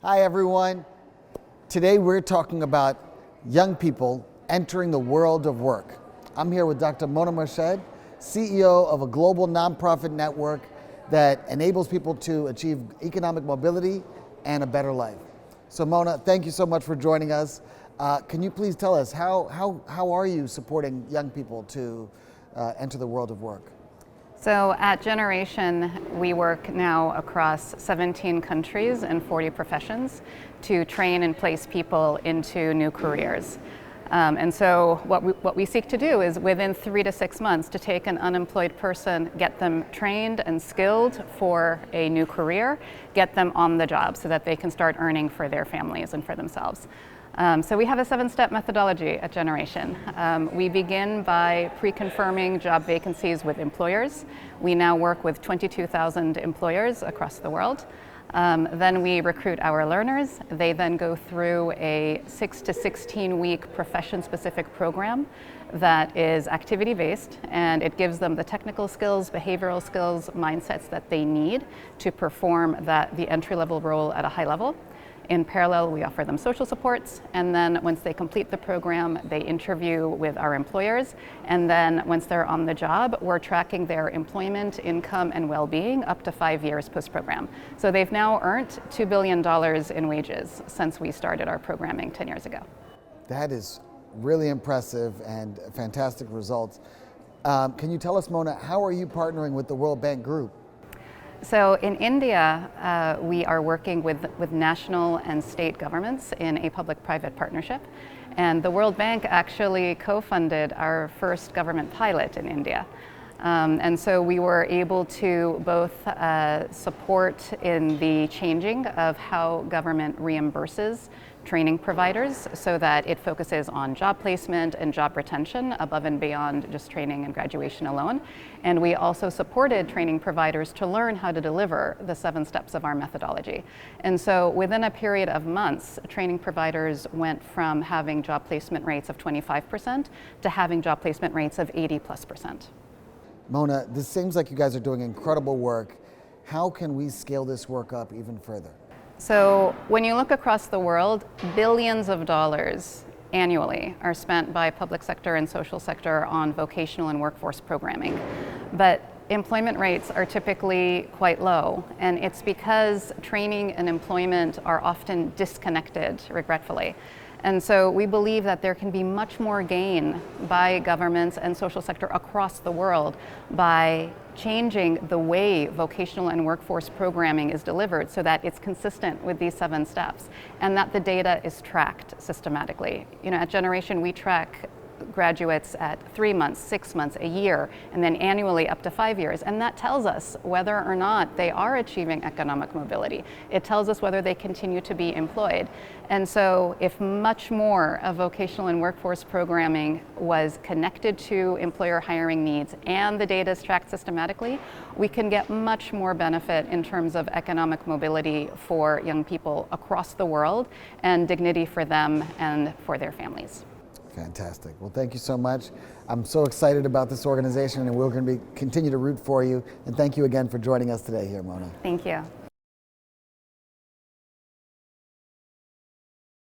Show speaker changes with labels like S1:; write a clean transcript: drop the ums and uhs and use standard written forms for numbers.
S1: Hi everyone. Today we're talking about young people entering the world of work. I'm here with Dr. Mona Mourshed, CEO of a global nonprofit network that enables people to achieve economic mobility and a better life. So Mona, thank you so much for joining us. Can you please tell us how are you supporting young people to enter the world of work?
S2: So at Generation, we work now across 17 countries and 40 professions to train and place people into new careers. And so what we seek to do is within 3 to 6 months to take an unemployed person, get them trained and skilled for a new career, get them on the job so that they can start earning for their families and for themselves. So we have a 7-step methodology at Generation. We begin by pre-confirming job vacancies with employers. We now work with 22,000 employers across the world. Then we recruit our learners. They then go through a 6 to 16-week profession-specific program that is activity-based, and it gives them the technical skills, behavioral skills, mindsets that they need to perform the entry-level role at a high level. In parallel, we offer them social supports, and then once they complete the program, they interview with our employers, and then once they're on the job, we're tracking their employment, income, and well-being up to 5 years post-program. So they've now earned $2 billion in wages since we started our programming 10 years ago.
S1: That is really impressive and fantastic results. Can you tell us, Mona, how are you partnering with the World Bank Group?
S2: So in India, we are working with national and state governments in a public-private partnership. And the World Bank actually co-funded our first government pilot in India. And so we were able to both support in the changing of how government reimburses training providers so that it focuses on job placement and job retention above and beyond just training and graduation alone. And we also supported training providers to learn how to deliver the 7 steps of our methodology. And so within a period of months, training providers went from having job placement rates of 25% to having job placement rates of 80+%.
S1: Mona, this seems like you guys are doing incredible work. How can we scale this work up even further?
S2: So when you look across the world, billions of dollars annually are spent by public sector and social sector on vocational and workforce programming. But employment rates are typically quite low, and it's because training and employment are often disconnected, regretfully. And so we believe that there can be much more gain by governments and social sector across the world by changing the way vocational and workforce programming is delivered so that it's consistent with these 7 steps and that the data is tracked systematically. You know, at Generation, we track graduates at 3 months, 6 months, a year, and then annually up to 5 years. And that tells us whether or not they are achieving economic mobility. It tells us whether they continue to be employed. And so if much more of vocational and workforce programming was connected to employer hiring needs and the data is tracked systematically, we can get much more benefit in terms of economic mobility for young people across the world and dignity for them and for their families.
S1: Fantastic. Well, thank you so much. I'm so excited about this organization, and we're going to continue to root for you. And thank you again for joining us today here, Mona.
S2: Thank you.